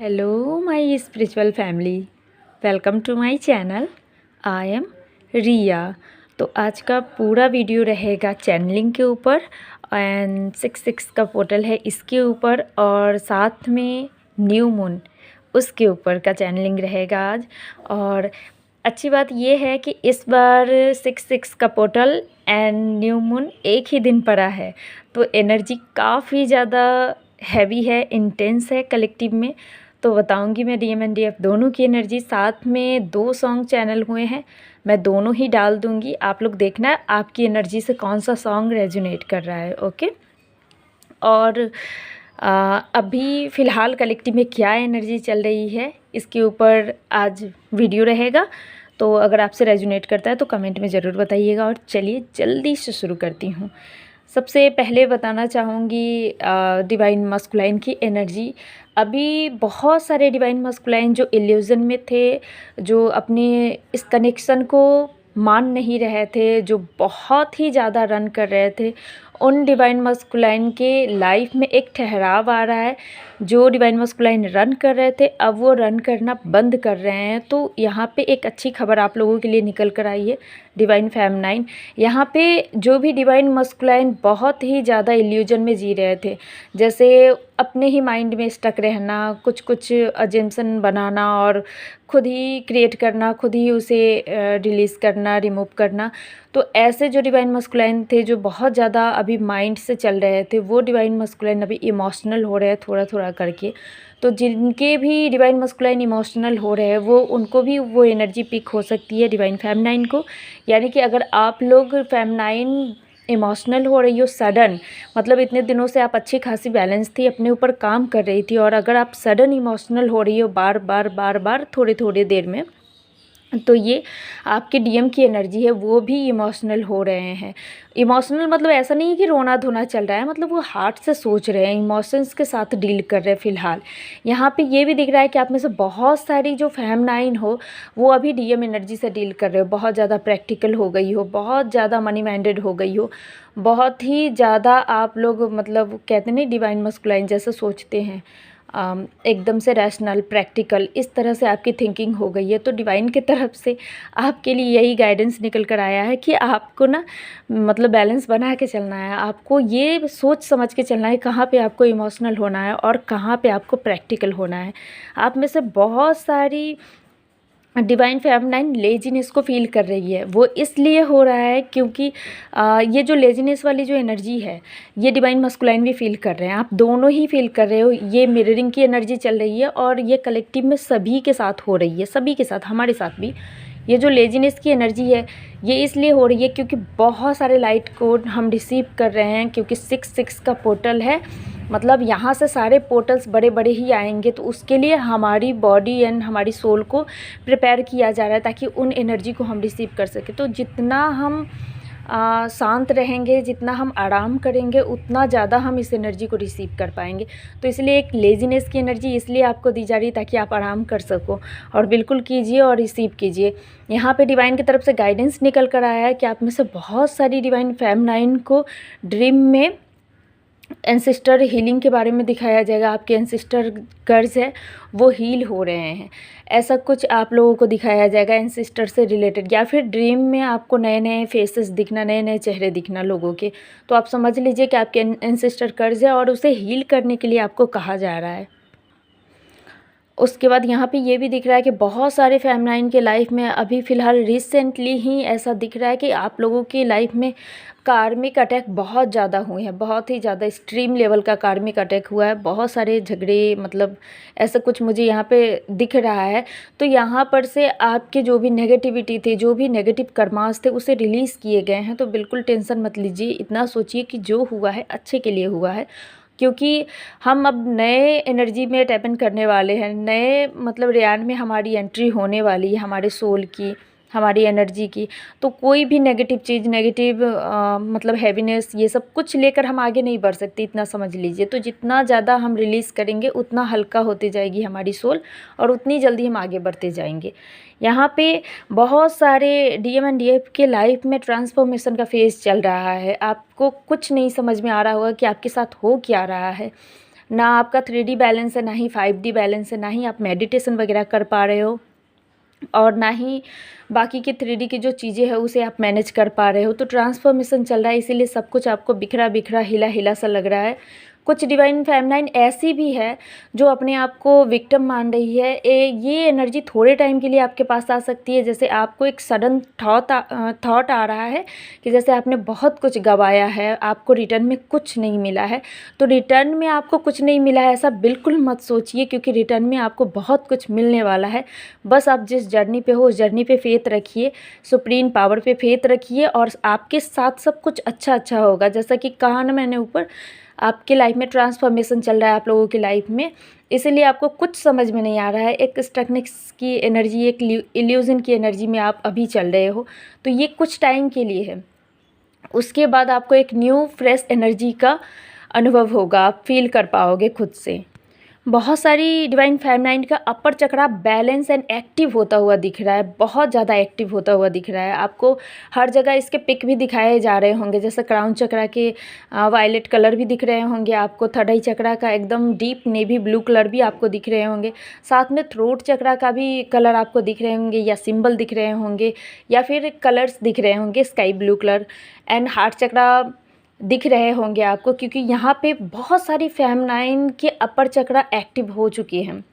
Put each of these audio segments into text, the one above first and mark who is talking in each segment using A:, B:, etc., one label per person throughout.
A: Hello my spiritual family, welcome to my channel. I am Riya. तो आज का पूरा वीडियो रहेगा चैनलिंग के ऊपर एंड 6 का पोर्टल है इसके ऊपर, और साथ में न्यू मून उसके ऊपर का चैनलिंग रहेगा आज। और अच्छी बात ये है कि इस बार 6 का पोर्टल एंड न्यू मून एक ही दिन पड़ा है, तो एनर्जी काफ़ी ज़्यादा हैवी है, इंटेंस है कलेक्टिव में। तो बताऊंगी मैं डीएम एंड डीएफ दोनों की एनर्जी। साथ में 2 सॉन्ग चैनल हुए हैं, मैं दोनों ही डाल दूंगी। आप लोग देखना आपकी एनर्जी से कौन सा सॉन्ग रेजोनेट कर रहा है। ओके। और अभी फ़िलहाल कलेक्टिव में क्या एनर्जी चल रही है इसके ऊपर आज वीडियो रहेगा। तो अगर आपसे रेजोनेट करता है तो कमेंट में ज़रूर बताइएगा। और चलिए जल्दी से शुरू करती हूँ। सबसे पहले बताना चाहूँगी डिवाइन मस्कुलाइन की एनर्जी। अभी बहुत सारे डिवाइन मस्कुलाइन जो इल्यूज़न में थे, जो अपने इस कनेक्शन को मान नहीं रहे थे, जो बहुत ही ज़्यादा रन कर रहे थे, उन डिवाइन मस्कुलाइन के लाइफ में एक ठहराव आ रहा है। जो डिवाइन मस्कुलाइन रन कर रहे थे अब वो रन करना बंद कर रहे हैं। तो यहाँ पे एक अच्छी खबर आप लोगों के लिए निकल कर आई है। डिवाइन फेमनाइन, यहाँ पे जो भी डिवाइन मस्कुलाइन बहुत ही ज़्यादा इल्यूजन में जी रहे थे, जैसे अपने ही माइंड में स्टक रहना, कुछ कुछ अजम्पशन बनाना और खुद ही क्रिएट करना, खुद ही उसे रिलीज़ करना, रिमूव करना। तो ऐसे जो डिवाइन मस्कुलाइन थे जो बहुत ज़्यादा अभी माइंड से चल रहे थे, वो डिवाइन मस्कुलाइन अभी इमोशनल हो रहे हैं थोड़ा थोड़ा करके। तो जिनके भी डिवाइन मस्कुलाइन इमोशनल हो रहे हैं वो उनको भी वो एनर्जी पिक हो सकती है डिवाइन फेमनाइन को। यानी कि अगर आप लोग फेमनाइन इमोशनल हो रही हो सडन, मतलब इतने दिनों से आप अच्छी खासी बैलेंस थी, अपने ऊपर काम कर रही थी, और अगर आप सडन इमोशनल हो रही हो बार बार बार बार थोड़ी थोड़ी देर में, तो ये आपके डीएम की एनर्जी है, वो भी इमोशनल हो रहे हैं। इमोशनल मतलब ऐसा नहीं है कि रोना धोना चल रहा है, मतलब वो हार्ट से सोच रहे हैं, इमोशंस के साथ डील कर रहे हैं फ़िलहाल। यहाँ पे ये भी दिख रहा है कि आप में से बहुत सारी जो फेमनाइन हो वो अभी डीएम एनर्जी से डील कर रहे हो, बहुत ज़्यादा प्रैक्टिकल हो गई हो, बहुत ज़्यादा मनी माइंडेड हो गई हो, बहुत ही ज़्यादा आप लोग मतलब कहते नहीं डिवाइन मस्कुलाइन जैसे सोचते हैं, एकदम से रैशनल प्रैक्टिकल, इस तरह से आपकी थिंकिंग हो गई है। तो डिवाइन की तरफ से आपके लिए यही गाइडेंस निकल कर आया है कि आपको ना मतलब बैलेंस बना के चलना है, आपको ये सोच समझ के चलना है कहाँ पे आपको इमोशनल होना है और कहाँ पे आपको प्रैक्टिकल होना है। आप में से बहुत सारी डिवाइन फेमनाइन लेजीनेस को फील कर रही है। वो इसलिए हो रहा है क्योंकि ये जो लेजीनेस वाली जो एनर्जी है ये डिवाइन मस्कुलाइन भी फील कर रहे हैं, आप दोनों ही फील कर रहे हो। ये मिररिंग की एनर्जी चल रही है और ये कलेक्टिव में सभी के साथ हो रही है, सभी के साथ, हमारे साथ भी। ये जो लेजीनेस की एनर्जी है ये इसलिए हो रही है क्योंकि बहुत सारे लाइट कोड हम रिसीव कर रहे हैं, क्योंकि 6 का पोर्टल है, मतलब यहाँ से सारे पोर्टल्स बड़े बड़े ही आएंगे। तो उसके लिए हमारी बॉडी एंड हमारी सोल को प्रिपेयर किया जा रहा है ताकि उन एनर्जी को हम रिसीव कर सकें। तो जितना हम शांत रहेंगे, जितना हम आराम करेंगे, उतना ज़्यादा हम इस एनर्जी को रिसीव कर पाएंगे। तो इसलिए एक लेजीनेस की एनर्जी इसलिए आपको दी जा रही है ताकि आप आराम कर सको, और बिल्कुल कीजिए और रिसीव कीजिए। यहाँ पे डिवाइन की तरफ से गाइडेंस निकल कर आया है कि आप में से बहुत सारी डिवाइन फेमनाइन को ड्रीम में एंसेस्टर हीलिंग के बारे में दिखाया जाएगा। आपके एंसेस्टर कर्ज है वो हील हो रहे हैं, ऐसा कुछ आप लोगों को दिखाया जाएगा एंसेस्टर से रिलेटेड। या फिर ड्रीम में आपको नए नए फेसेस दिखना, नए नए चेहरे दिखना लोगों के। तो आप समझ लीजिए कि आपके एंसेस्टर कर्ज है और उसे हील करने के लिए आपको कहा जा रहा है। उसके बाद यहाँ पे ये भी दिख रहा है कि बहुत सारे फेमनाइन के लाइफ में अभी फ़िलहाल रिसेंटली ही ऐसा दिख रहा है कि आप लोगों की लाइफ में कार्मिक अटैक बहुत ज़्यादा हुए हैं, बहुत ही ज़्यादा एक्सट्रीम लेवल का कार्मिक अटैक हुआ है, बहुत सारे झगड़े, मतलब ऐसा कुछ मुझे यहाँ पे दिख रहा है। तो यहाँ पर से आपके जो भी नेगेटिविटी थी, जो भी नेगेटिव कर्मास थे, उसे रिलीज़ किए गए हैं। तो बिल्कुल टेंशन मत लीजिए, इतना सोचिए कि जो हुआ है अच्छे के लिए हुआ है, क्योंकि हम अब नए एनर्जी में टैप इन करने वाले हैं, नए मतलब रेयान में हमारी एंट्री होने वाली है, हमारे सोल की, हमारी एनर्जी की। तो कोई भी नेगेटिव चीज़, नेगेटिव मतलब हैवीनेस, ये सब कुछ लेकर हम आगे नहीं बढ़ सकते, इतना समझ लीजिए। तो जितना ज़्यादा हम रिलीज़ करेंगे उतना हल्का होती जाएगी हमारी सोल, और उतनी जल्दी हम आगे बढ़ते जाएंगे। यहाँ पे बहुत सारे डीएम एंड डीएफ के लाइफ में ट्रांसफॉर्मेशन का फेज़ चल रहा है। आपको कुछ नहीं समझ में आ रहा होगा कि आपके साथ हो क्या रहा है। ना आपका 3D बैलेंस है, ना ही 5D बैलेंस है, ना ही आप मेडिटेशन वगैरह कर पा रहे हो, और ना ही बाकी की 3D की जो चीज़ें हैं उसे आप मैनेज कर पा रहे हो। तो ट्रांसफॉर्मेशन चल रहा है, इसीलिए सब कुछ आपको बिखरा बिखरा, हिला हिला सा लग रहा है। कुछ डिवाइन फेमिनाइन ऐसी भी है जो अपने आप को विक्टिम मान रही है। ये एनर्जी थोड़े टाइम के लिए आपके पास आ सकती है, जैसे आपको एक सडन थॉट आ रहा है कि जैसे आपने बहुत कुछ गंवाया है, आपको रिटर्न में कुछ नहीं मिला है। तो रिटर्न में आपको कुछ नहीं मिला है ऐसा बिल्कुल मत सोचिए, क्योंकि रिटर्न में आपको बहुत कुछ मिलने वाला है। बस आप जिस जर्नी पे हो उस जर्नी पे फेथ रखिए, सुप्रीम पावर पे फेथ रखिए, और आपके साथ सब कुछ अच्छा अच्छा होगा। जैसा कि कहा ना मैंने ऊपर, आपके लाइफ में ट्रांसफॉर्मेशन चल रहा है आप लोगों की लाइफ में, इसीलिए आपको कुछ समझ में नहीं आ रहा है। एक स्टकनेस की एनर्जी, एक इल्यूज़न की एनर्जी में आप अभी चल रहे हो, तो ये कुछ टाइम के लिए है। उसके बाद आपको एक न्यू फ्रेश एनर्जी का अनुभव होगा, आप फील कर पाओगे खुद से। बहुत सारी डिवाइन फेमिनाइन का अपर चक्रा बैलेंस एंड एक्टिव होता हुआ दिख रहा है, बहुत ज़्यादा एक्टिव होता हुआ दिख रहा है। आपको हर जगह इसके पिक भी दिखाए जा रहे होंगे, जैसे क्राउन चक्रा के वायलेट कलर भी दिख रहे होंगे आपको, थर्ड आई चक्रा का एकदम डीप नेवी ब्लू कलर भी आपको दिख रहे होंगे, साथ में थ्रोट चक्रा का भी कलर आपको दिख रहे होंगे, या सिंबल दिख रहे होंगे, या फिर कलर्स दिख रहे होंगे sky blue colour. And heart chakra दिख रहे होंगे आपको, क्योंकि यहाँ पे बहुत सारी फेमिनाइन के अपर चक्रा एक्टिव हो चुके हैं।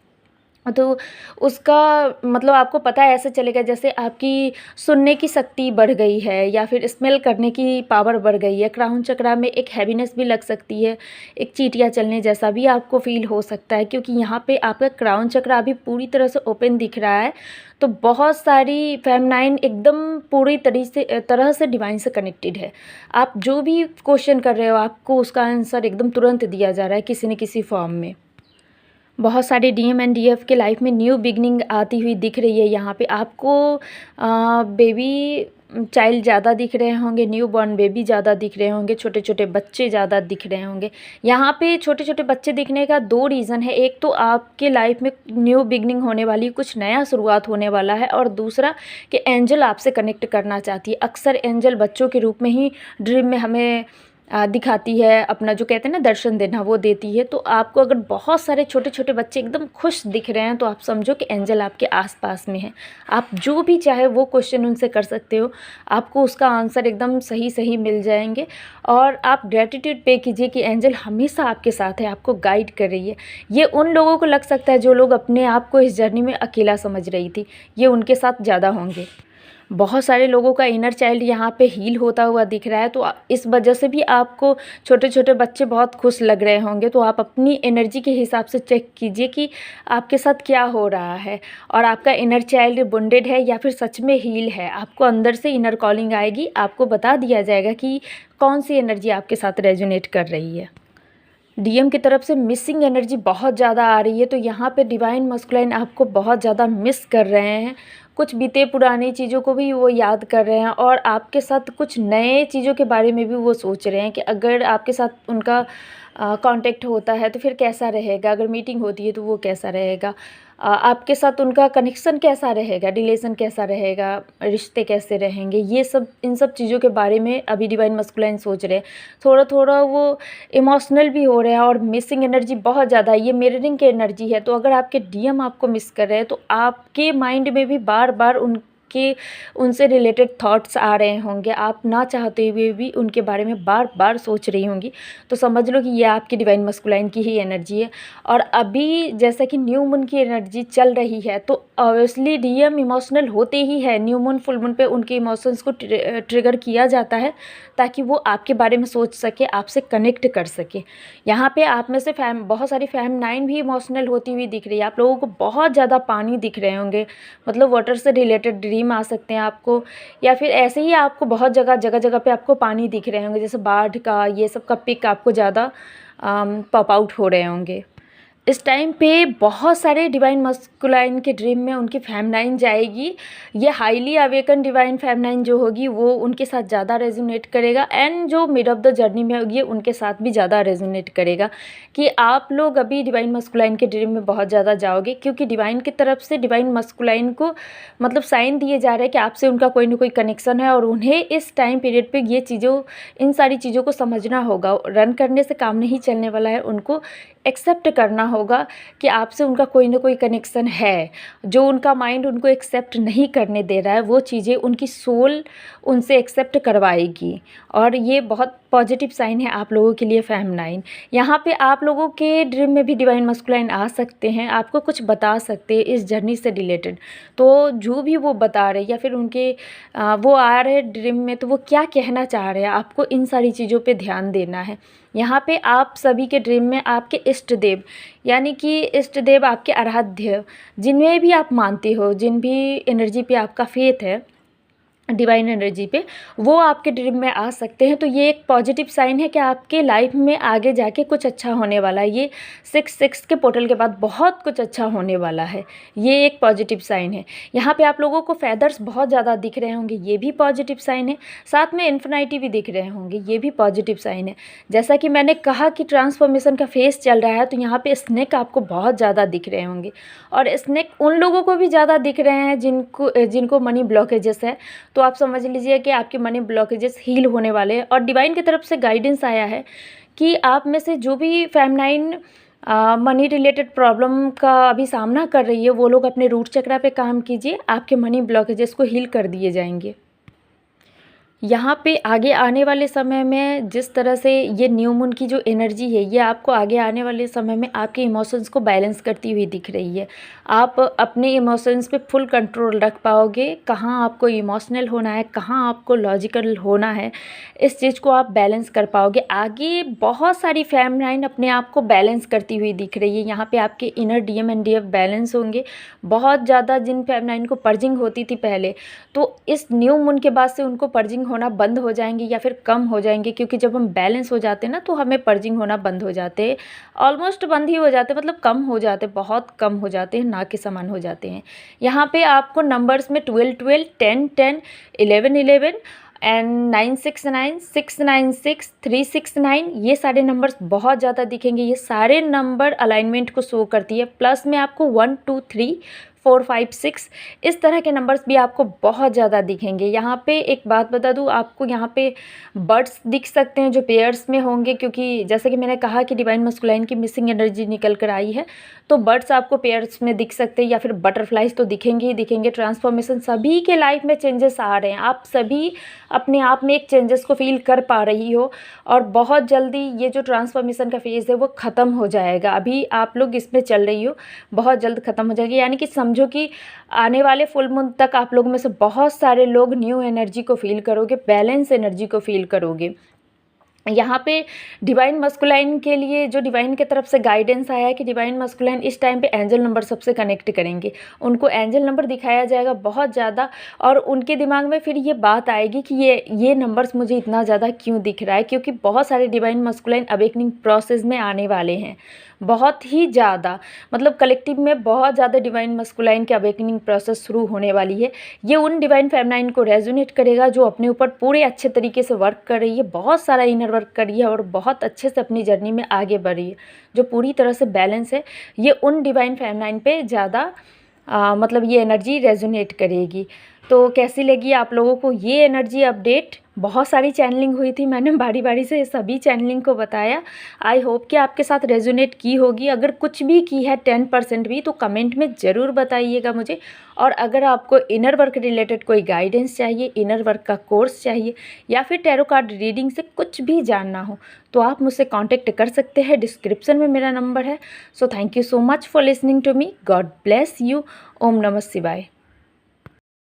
A: तो उसका मतलब आपको पता है ऐसे चलेगा जैसे आपकी सुनने की शक्ति बढ़ गई है, या फिर स्मेल करने की पावर बढ़ गई है। क्राउन चक्रा में एक हैवीनेस भी लग सकती है, एक चींटियाँ चलने जैसा भी आपको फील हो सकता है, क्योंकि यहाँ पे आपका क्राउन चक्रा अभी पूरी तरह से ओपन दिख रहा है। तो बहुत सारी फेमिनाइन एकदम पूरी तरह से डिवाइन से कनेक्टेड है। आप जो भी क्वेश्चन कर रहे हो आपको उसका आंसर एकदम तुरंत दिया जा रहा है किसी न किसी फॉर्म में। बहुत सारे डीएम एंड डीएफ के लाइफ में न्यू बिगनिंग आती हुई दिख रही है। यहाँ पे आपको बेबी चाइल्ड ज़्यादा दिख रहे होंगे, न्यू बॉर्न बेबी ज़्यादा दिख रहे होंगे, छोटे छोटे बच्चे ज़्यादा दिख रहे होंगे। यहाँ पे छोटे छोटे बच्चे दिखने का दो रीज़न है, एक तो आपके लाइफ में न्यू बिगनिंग होने वाली, कुछ नया शुरुआत होने वाला है, और दूसरा कि एंजल आपसे कनेक्ट करना चाहती है। अक्सर एंजल बच्चों के रूप में ही ड्रीम में हमें दिखाती है, अपना जो कहते हैं ना दर्शन देना, वो देती है। तो आपको अगर बहुत सारे छोटे छोटे बच्चे एकदम खुश दिख रहे हैं तो आप समझो कि एंजल आपके आसपास में है। आप जो भी चाहे वो क्वेश्चन उनसे कर सकते हो, आपको उसका आंसर एकदम सही सही मिल जाएंगे। और आप ग्रेटिट्यूड पे कीजिए कि एंजल हमेशा आपके साथ है, आपको गाइड कर रही है। ये उन लोगों को लग सकता है जो लोग अपने आप को इस जर्नी में अकेला समझ रही थी, ये उनके साथ ज़्यादा होंगे। बहुत सारे लोगों का इनर चाइल्ड यहाँ पे हील होता हुआ दिख रहा है, तो इस वजह से भी आपको छोटे छोटे बच्चे बहुत खुश लग रहे होंगे। तो आप अपनी एनर्जी के हिसाब से चेक कीजिए कि आपके साथ क्या हो रहा है, और आपका इनर चाइल्ड बुंडेड है या फिर सच में हील है। आपको अंदर से इनर कॉलिंग आएगी, आपको बता दिया जाएगा कि कौन सी एनर्जी आपके साथ रेजोनेट कर रही है। डीएम की तरफ से मिसिंग एनर्जी बहुत ज़्यादा आ रही है, तो यहाँ पे डिवाइन मस्कुलाइन आपको बहुत ज़्यादा मिस कर रहे हैं। कुछ बीते पुरानी चीज़ों को भी वो याद कर रहे हैं, और आपके साथ कुछ नए चीज़ों के बारे में भी वो सोच रहे हैं कि अगर आपके साथ उनका कांटेक्ट होता है तो फिर कैसा रहेगा, अगर मीटिंग होती है तो वो कैसा रहेगा, आपके साथ उनका कनेक्शन कैसा रहेगा, रिलेशन कैसा रहेगा, रिश्ते कैसे रहेंगे, ये सब इन सब चीज़ों के बारे में अभी डिवाइन मस्कुलाइन सोच रहे हैं। थोड़ा थोड़ा वो इमोशनल भी हो रहे हैं, और मिसिंग एनर्जी बहुत ज़्यादा है। ये मिररिंग की एनर्जी है, तो अगर आपके डीएम आपको मिस कर रहे हैं तो आपके माइंड में भी बार बार उनसे रिलेटेड थॉट्स आ रहे होंगे, आप ना चाहते हुए भी उनके बारे में बार बार सोच रही होंगी। तो समझ लो कि ये आपकी डिवाइन मस्कुलाइन की ही एनर्जी है। और अभी जैसा कि न्यू मून की एनर्जी चल रही है, तो ऑब्वियसली डीएम इमोशनल होते ही है। न्यू मून फुल मून पे उनके इमोशंस को ट्रिगर किया जाता है, ताकि वो आपके बारे में सोच सके, आपसे कनेक्ट कर सके। यहाँ पे आप में से बहुत सारी फेमिनाइन भी इमोशनल होती हुई दिख रही है। आप लोगों को बहुत ज़्यादा पानी दिख रहे होंगे, मतलब वाटर से रिलेटेड ड्रीम आ सकते हैं आपको, या फिर ऐसे ही आपको बहुत जगह जगह पे आपको पानी दिख रहे होंगे, जैसे बाढ़ का, ये सब का पिक आपको ज़्यादा पॉप आउट हो रहे होंगे। इस टाइम पे बहुत सारे डिवाइन मस्कुलाइन के ड्रीम में उनकी फेमिनाइन जाएगी। ये हाईली अवेकन डिवाइन फेमिनाइन जो होगी वो उनके साथ ज़्यादा रेजोनेट करेगा, एंड जो मिड ऑफ द जर्नी में होगी उनके साथ भी ज़्यादा रेजोनेट करेगा। कि आप लोग अभी डिवाइन मस्कुलाइन के ड्रीम में बहुत ज़्यादा जाओगे, क्योंकि डिवाइन की तरफ से डिवाइन मस्कुलाइन को मतलब साइन दिए जा रहे हैं कि आपसे उनका कोई ना कोई कनेक्शन है, और उन्हें इस टाइम पीरियड पे इन सारी चीज़ों को समझना होगा। रन करने से काम नहीं चलने वाला है, उनको एक्सेप्ट करना होगा कि आपसे उनका कोई ना कोई कनेक्शन है। जो उनका माइंड उनको एक्सेप्ट नहीं करने दे रहा है, वो चीज़ें उनकी सोल उनसे एक्सेप्ट करवाएगी। और ये बहुत पॉजिटिव साइन है आप लोगों के लिए फेमिनाइन। यहाँ पे आप लोगों के ड्रीम में भी डिवाइन मस्कुलाइन आ सकते हैं, आपको कुछ बता सकते हैं इस जर्नी से रिलेटेड। तो जो भी वो बता रहे या फिर उनके वो आ रहे ड्रीम में, तो वो क्या कहना चाह रहे हैं, आपको इन सारी चीज़ों पे ध्यान देना है। यहाँ पे आप सभी के ड्रीम में आपके इष्ट देव, यानी कि इष्ट देव आपके आराध्य, जिनमें भी आप मानते हो, जिन भी एनर्जी पे आपका फेथ है, डिवाइन एनर्जी पे, वो आपके ड्रीम में आ सकते हैं। तो ये एक पॉजिटिव साइन है कि आपके लाइफ में आगे जाके कुछ अच्छा होने वाला है। ये 6/6 के पोर्टल के बाद बहुत कुछ अच्छा होने वाला है, ये एक पॉजिटिव साइन है। यहाँ पे आप लोगों को फेदर्स बहुत ज़्यादा दिख रहे होंगे, ये भी पॉजिटिव साइन है। साथ में इन्फिनिटी भी दिख रहे होंगे, ये भी पॉजिटिव साइन है। जैसा कि मैंने कहा कि ट्रांसफॉर्मेशन का फेस चल रहा है, तो यहाँ पे स्नेक आपको बहुत ज़्यादा दिख रहे होंगे। और स्नेक उन लोगों को भी ज़्यादा दिख रहे हैं जिनको मनी ब्लॉकेजेस है। तो आप समझ लीजिए कि आपके मनी ब्लॉकेजेस हील होने वाले हैं। और डिवाइन की तरफ से गाइडेंस आया है कि आप में से जो भी फेमिनाइन मनी रिलेटेड प्रॉब्लम का अभी सामना कर रही है, वो लोग अपने रूट चक्रा पे काम कीजिए, आपके मनी ब्लॉकेजेस को हील कर दिए जाएंगे। यहाँ पे आगे आने वाले समय में जिस तरह से ये न्यू मून की जो एनर्जी है, ये आपको आगे आने वाले समय में आपके इमोशंस को बैलेंस करती हुई दिख रही है। आप अपने इमोशंस पे फुल कंट्रोल रख पाओगे, कहाँ आपको इमोशनल होना है, कहाँ आपको लॉजिकल होना है, इस चीज़ को आप बैलेंस कर पाओगे। आगे बहुत सारी फेमिनाइन अपने आप को बैलेंस करती हुई दिख रही है। यहाँ पे आपके inner DM and DF balance होंगे बहुत ज़्यादा। जिन फेमिनाइन को पर्जिंग होती थी पहले, तो इस न्यू मून के बाद से उनको पर्जिंग होना बंद हो जाएंगे या फिर कम हो जाएंगे। क्योंकि जब हम बैलेंस हो जाते हैं ना, तो हमें पर्जिंग होना बंद हो जाते हैं, ऑलमोस्ट बंद ही हो जाते हैं, मतलब कम हो जाते हैं, बहुत कम हो जाते हैं, ना के समान हो जाते हैं। यहाँ पे आपको नंबर्स में 12-12, 10-10, 11-11 एंड 969, 696, 369, ये सारे नंबर्स बहुत ज़्यादा दिखेंगे। ये सारे नंबर अलाइनमेंट को शो करती है। प्लस में आपको 1, 2, 3, 4, 5, 6 इस तरह के नंबर्स भी आपको बहुत ज़्यादा दिखेंगे। यहाँ पे एक बात बता दूँ आपको, यहाँ पे बर्ड्स दिख सकते हैं जो पेयर्स में होंगे, क्योंकि जैसे कि मैंने कहा कि डिवाइन मस्कुलाइन की मिसिंग एनर्जी निकल कर आई है, तो बर्ड्स आपको पेयर्स में दिख सकते हैं, या फिर बटरफ्लाइज तो दिखेंगे ही दिखेंगे। ट्रांसफॉर्मेशन, सभी के लाइफ में चेंजेस आ रहे हैं, आप सभी अपने आप में एक चेंजेस को फील कर पा रही हो। और बहुत जल्दी ये जो ट्रांसफॉर्मेशन का फेज़ है वो ख़त्म हो जाएगा। अभी आप लोग इसमें चल रही हो, बहुत जल्द ख़त्म हो जाएगी। यानी कि समझो कि आने वाले फुल मून तक आप लोगों में से बहुत सारे लोग न्यू एनर्जी को फील करोगे, बैलेंस एनर्जी को फील करोगे। यहाँ पे डिवाइन मस्कुलाइन के लिए जो डिवाइन की तरफ से गाइडेंस आया है कि डिवाइन मस्कुलाइन इस टाइम पे एंजल नंबर सबसे कनेक्ट करेंगे, उनको एंजल नंबर दिखाया जाएगा बहुत ज़्यादा। और उनके दिमाग में फिर ये बात आएगी कि ये नंबर्स मुझे इतना ज़्यादा क्यों दिख रहा है, क्योंकि बहुत सारे डिवाइन मस्कुलाइन अवेकनिंग प्रोसेस में आने वाले हैं, बहुत ही ज़्यादा, मतलब कलेक्टिव में बहुत ज़्यादा डिवाइन मस्कुलाइन के अवेकनिंग प्रोसेस शुरू होने वाली है। ये उन डिवाइन फेमिनाइन को रेजोनेट करेगा जो अपने ऊपर पूरे अच्छे तरीके से वर्क कर रही है, बहुत सारा इनर वर्क कर रही है और बहुत अच्छे से अपनी जर्नी में आगे बढ़ रही है, जो पूरी तरह से बैलेंस है। ये उन डिवाइन फेमिनाइन पे ज़्यादा मतलब ये एनर्जी रेजोनेट करेगी। तो कैसी लगी आप लोगों को ये एनर्जी अपडेट? बहुत सारी चैनलिंग हुई थी, मैंने बारी बारी से सभी चैनलिंग को बताया। आई होप कि आपके साथ रेजोनेट की होगी। अगर कुछ भी की है 10% भी, तो कमेंट में ज़रूर बताइएगा मुझे। और अगर आपको इनर वर्क रिलेटेड कोई गाइडेंस चाहिए, इनर वर्क का कोर्स चाहिए, या फिर टैरो कार्ड रीडिंग से कुछ भी जानना हो, तो आप मुझसे कांटेक्ट कर सकते हैं। डिस्क्रिप्शन में मेरा नंबर है। So thank you so much for listening to me. God bless you. Om नमः शिवाय।